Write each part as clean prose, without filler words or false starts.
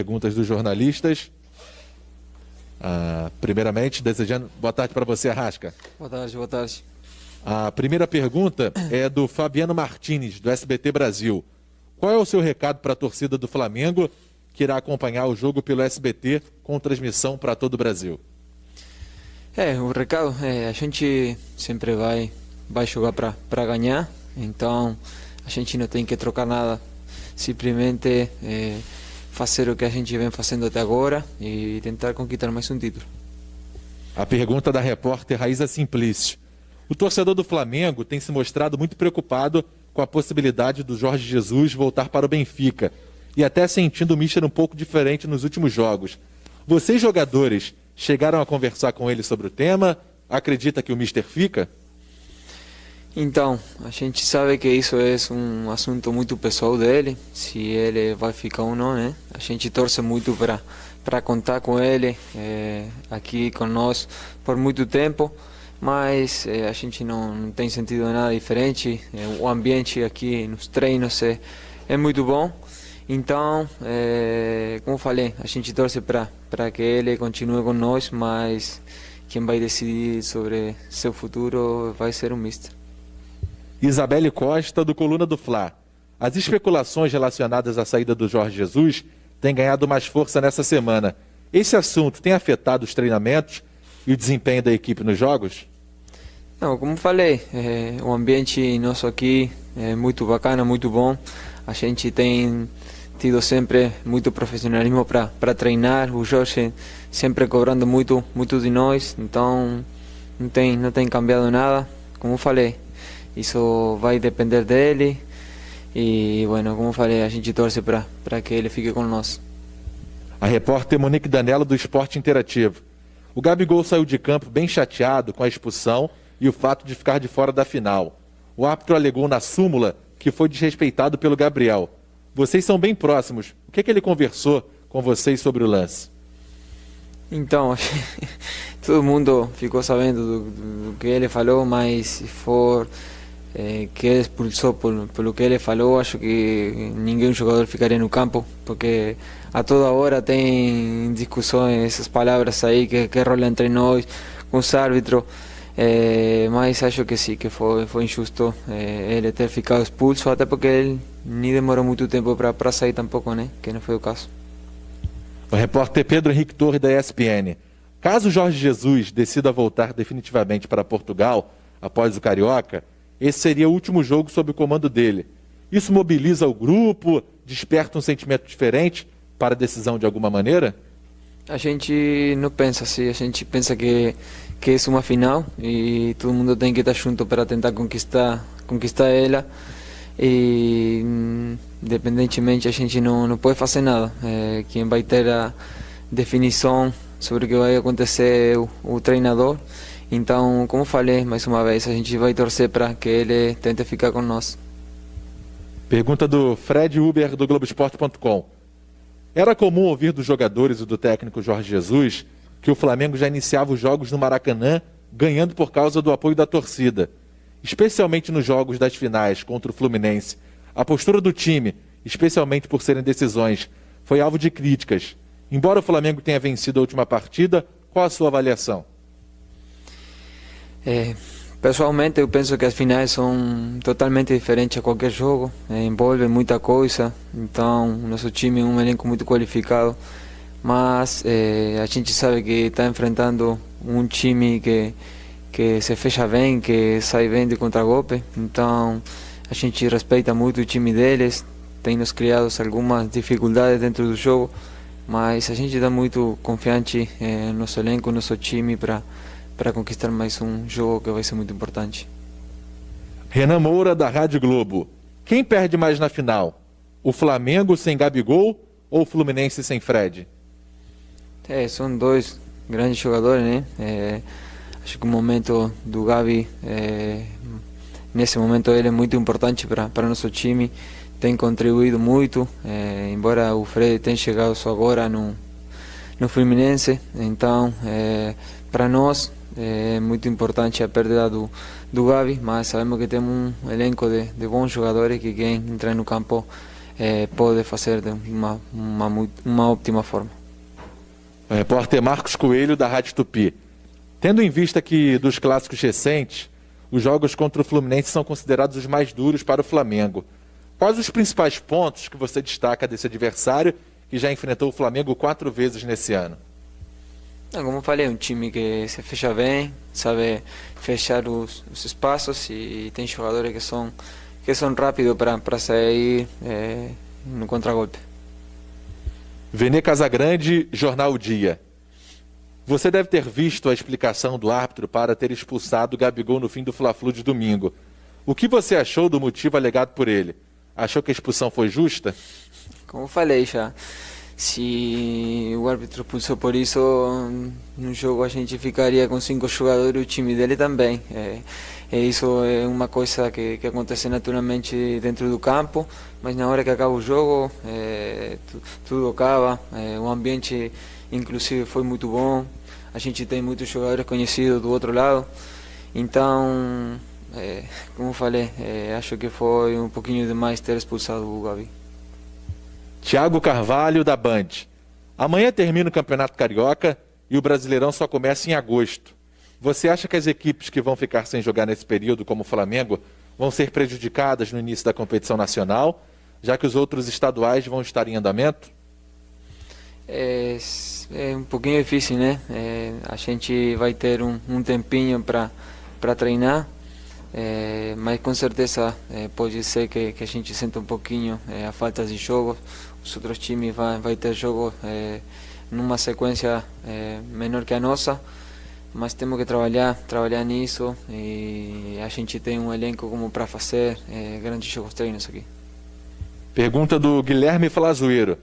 Perguntas dos jornalistas. Primeiramente, desejando boa tarde para você, Arrasca. Boa tarde, boa tarde. A primeira pergunta é do Fabiano Martins, do SBT Brasil. Qual é o seu recado para a torcida do Flamengo que irá acompanhar o jogo pelo SBT com transmissão para todo o Brasil? O recado é a gente sempre vai jogar para ganhar, então a gente não tem que trocar nada, simplesmente fazer o que a gente vem fazendo até agora e tentar conquistar mais um título. A pergunta da repórter Raíza Simplício. O torcedor do Flamengo tem se mostrado muito preocupado com a possibilidade do Jorge Jesus voltar para o Benfica e até sentindo o Mister um pouco diferente nos últimos jogos. Vocês, jogadores, chegaram a conversar com ele sobre o tema? Acredita que o Mister fica? Então, a gente sabe que isso é um assunto muito pessoal dele, se ele vai ficar ou não, né? A gente torce muito para contar com ele aqui conosco por muito tempo, mas a gente não tem sentido nada diferente. O ambiente aqui nos treinos é muito bom, então, como falei, a gente torce para que ele continue conosco, mas quem vai decidir sobre seu futuro vai ser o Mister. Isabelle Costa, do Coluna do Fla. As especulações relacionadas à saída do Jorge Jesus têm ganhado mais força nessa semana. Esse assunto tem afetado os treinamentos e o desempenho da equipe nos jogos? Não, como falei, o ambiente nosso aqui é muito bacana, muito bom. A gente tem tido sempre muito profissionalismo para treinar. O Jorge sempre cobrando muito de nós, então não tem cambiado nada. Como falei, isso vai depender dele e, bueno, como falei, a gente torce para que ele fique conosco. A repórter Monique Danello, do Esporte Interativo. O Gabigol saiu de campo bem chateado com a expulsão e o fato de ficar de fora da final. O árbitro alegou na súmula que foi desrespeitado pelo Gabriel. Vocês são bem próximos. O que ele conversou com vocês sobre o lance? Então, todo mundo ficou sabendo do que ele falou, mas se for que ele expulsou pelo que ele falou, acho que ninguém jogador ficaria no campo, porque a toda hora tem discussões, essas palavras aí que rolam entre nós, com os árbitros, mas acho que sim, que foi injusto ele ter ficado expulso, até porque ele nem demorou muito tempo para sair tampouco, né? Que não foi o caso. O repórter Pedro Henrique Torre, da ESPN. Caso Jorge Jesus decida voltar definitivamente para Portugal, após o Carioca, esse seria o último jogo sob o comando dele. Isso mobiliza o grupo, desperta um sentimento diferente para a decisão de alguma maneira? A gente não pensa assim, a gente pensa que é uma final e todo mundo tem que estar junto para tentar conquistar ela. E independentemente a gente não pode fazer nada. Quem vai ter a definição sobre o que vai acontecer é o treinador. Então, como falei mais uma vez, a gente vai torcer para que ele tente ficar com nós. Pergunta do Fred Uber, do Globoesporte.com. Era comum ouvir dos jogadores e do técnico Jorge Jesus que o Flamengo já iniciava os jogos no Maracanã ganhando por causa do apoio da torcida. Especialmente nos jogos das finais contra o Fluminense, a postura do time, especialmente por serem decisões, foi alvo de críticas. Embora o Flamengo tenha vencido a última partida, qual a sua avaliação? Pessoalmente, eu penso que as finais são totalmente diferentes a qualquer jogo, envolve muita coisa, então nosso time é um elenco muito qualificado, mas a gente sabe que está enfrentando um time que se fecha bem, que sai bem de contragolpe, então a gente respeita muito o time deles, tem nos criado algumas dificuldades dentro do jogo, mas a gente está muito confiante no nosso elenco, no nosso time para conquistar mais um jogo que vai ser muito importante. Renan Moura, da Rádio Globo. Quem perde mais na final? O Flamengo sem Gabigol ou o Fluminense sem Fred? São dois grandes jogadores, né? Acho que o momento do Gabi, nesse momento ele é muito importante para nosso time, tem contribuído muito, embora o Fred tenha chegado só agora no Fluminense, então para nós é muito importante a perda do Gabi, mas sabemos que temos um elenco de bons jogadores que querem entrar no campo pode fazer de uma ótima forma. O repórter Marcos Coelho, da Rádio Tupi. Tendo em vista que dos clássicos recentes, os jogos contra o Fluminense são considerados os mais duros para o Flamengo. Quais os principais pontos que você destaca desse adversário que já enfrentou o Flamengo 4 vezes nesse ano? Como falei, um time que se fecha bem, sabe fechar os espaços e tem jogadores que são rápidos para sair no contragolpe. Vene Casagrande, Jornal O Dia. Você deve ter visto a explicação do árbitro para ter expulsado o Gabigol no fim do Fla-Flu de domingo. O que você achou do motivo alegado por ele? Achou que a expulsão foi justa? Como falei já, se o árbitro expulsou por isso, no jogo a gente ficaria com 5 jogadores e o time dele também. Isso é uma coisa que acontece naturalmente dentro do campo, mas na hora que acaba o jogo, tudo acaba. O ambiente, inclusive, foi muito bom. A gente tem muitos jogadores conhecidos do outro lado. Então, como falei, acho que foi um pouquinho demais ter expulsado o Gabi. Thiago Carvalho, da Band. Amanhã termina o Campeonato Carioca e o Brasileirão só começa em agosto. Você acha que as equipes que vão ficar sem jogar nesse período, como o Flamengo, vão ser prejudicadas no início da competição nacional, já que os outros estaduais vão estar em andamento? É um pouquinho difícil, né? A gente vai ter um tempinho para treinar, mas com certeza pode ser que a gente sinta um pouquinho a falta de jogos. Os outros times vai ter jogos numa sequência menor que a nossa, mas temos que trabalhar nisso e a gente tem um elenco como para fazer grandes jogos treinos aqui. Pergunta do Guilherme Falazoeiro.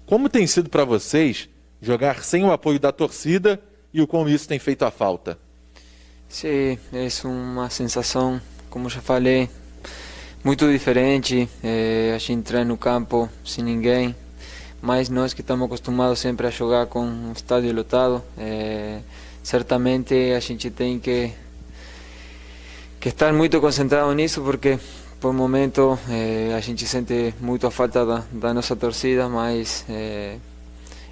Como tem sido para vocês jogar sem o apoio da torcida e o como isso tem feito a falta? Sim, é uma sensação, como já falei, muito diferente. A gente entra no campo sem ninguém, mas nós que estamos acostumados sempre a jogar com um estádio lotado, certamente a gente tem que estar muito concentrado nisso, porque por momento a gente sente muito a falta da nossa torcida, mas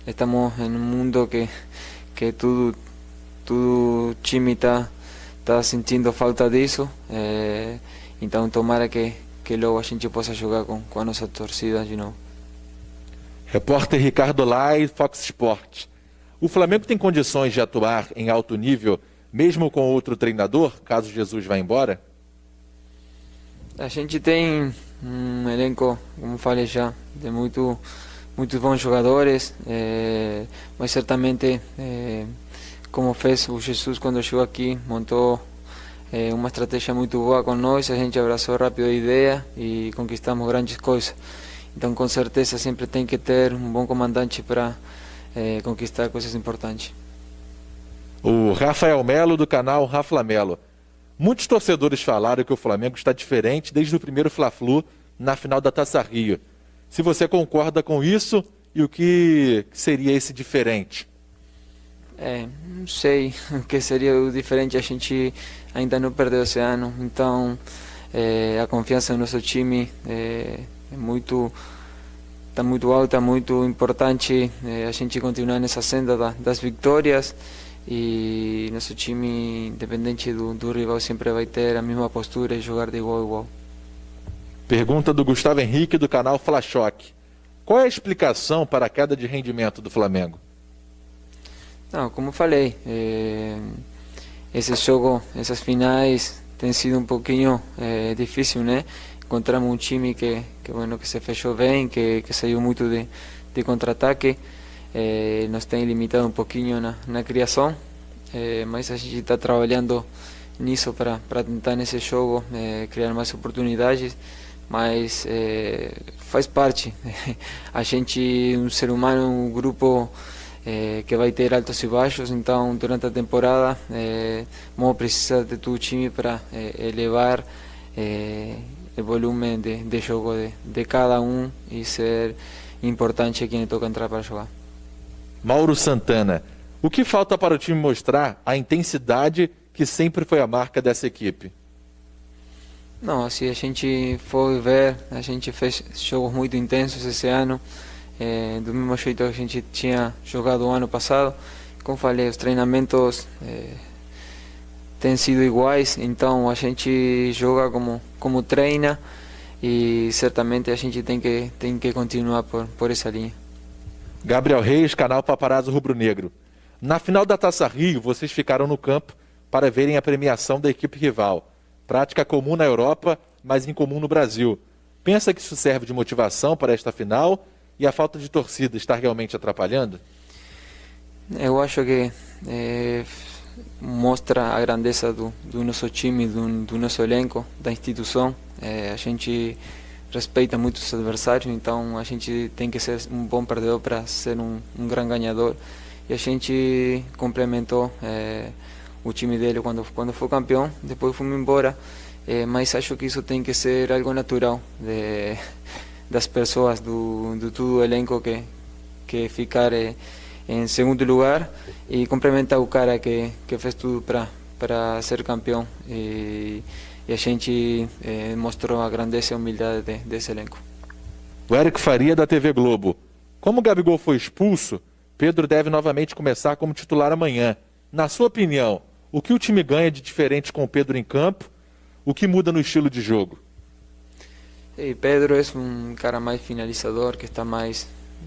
estamos em um mundo que todo time está sentindo falta disso, então tomara que logo a gente possa jogar com a nossa torcida de novo. Repórter Ricardo Lai, Fox Sports. O Flamengo tem condições de atuar em alto nível, mesmo com outro treinador, caso Jesus vá embora? A gente tem um elenco, como falei já, de muitos bons jogadores, mas certamente, como fez o Jesus quando chegou aqui, montou uma estratégia muito boa com nós, a gente abraçou rápido a ideia e conquistamos grandes coisas. Então, com certeza, sempre tem que ter um bom comandante para conquistar coisas importantes. O Rafael Melo, do canal Rafa Melo. Muitos torcedores falaram que o Flamengo está diferente desde o primeiro Fla-Flu na final da Taça Rio. Se você concorda com isso e o que seria esse diferente? Não sei o que seria o diferente, a gente ainda não perdeu esse ano, então a confiança no nosso time está muito alta, muito importante a gente continuar nessa senda das vitórias. E nosso time, independente do rival, sempre vai ter a mesma postura e jogar de igual a igual. Pergunta do Gustavo Henrique, do canal Fla Choque. Qual é a explicação para a queda de rendimento do Flamengo? Não, como falei, esse jogo, essas finais, tem sido um pouquinho difícil, né? Encontramos um time que se fechou bem, que saiu muito de contra-ataque. Nos tem limitado um pouquinho na criação, mas a gente está trabalhando nisso para tentar nesse jogo criar mais oportunidades, mas faz parte. A gente, um ser humano, um grupo que vai ter altos e baixos, então durante a temporada vamos precisar de todo o time para elevar o volume de jogo de cada um e ser importante a quem toca entrar para jogar. Mauro Santana, o que falta para o time mostrar a intensidade que sempre foi a marca dessa equipe? Não, assim, a gente foi ver, a gente fez jogos muito intensos esse ano, do mesmo jeito que a gente tinha jogado o ano passado. Como falei, os treinamentos têm sido iguais, então a gente joga como treina e certamente a gente tem que continuar por essa linha. Gabriel Reis, canal Paparazzo Rubro Negro. Na final da Taça Rio, vocês ficaram no campo para verem a premiação da equipe rival. Prática comum na Europa, mas incomum no Brasil. Pensa que isso serve de motivação para esta final e a falta de torcida está realmente atrapalhando? Eu acho que mostra a grandeza do nosso time, do nosso elenco, da instituição. A gente respeita muito os adversários, então a gente tem que ser um bom perdedor para ser um grande ganhador. E a gente complementou o time dele quando foi campeão, depois fomos embora, mas acho que isso tem que ser algo natural das pessoas, do todo o elenco que ficar em segundo lugar e complementar o cara que fez tudo para ser campeão. E a gente mostrou a grandeza e a humildade desse elenco. O Eric Faria, da TV Globo. Como o Gabigol foi expulso, Pedro deve novamente começar como titular amanhã. Na sua opinião, o que o time ganha de diferente com o Pedro em campo? O que muda no estilo de jogo? Pedro é um cara mais finalizador, que está mais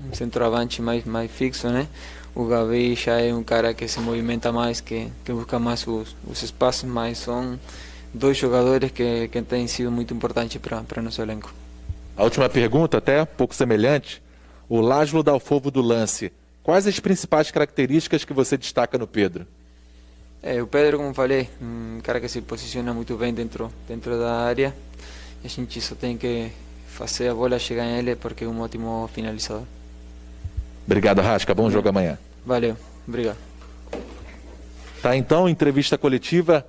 um centroavante mais fixo, né? O Gabi já é um cara que se movimenta mais, que busca mais os espaços, mas são dois jogadores que têm sido muito importantes para nosso elenco. A última pergunta, até um pouco semelhante. O Lázaro Dalfovo do Lance. Quais as principais características que você destaca no Pedro? O Pedro, como falei, um cara que se posiciona muito bem dentro da área. A gente só tem que fazer a bola chegar em ele porque é um ótimo finalizador. Obrigado, Rasca. Bom jogo amanhã. Valeu. Obrigado. Tá, então, entrevista coletiva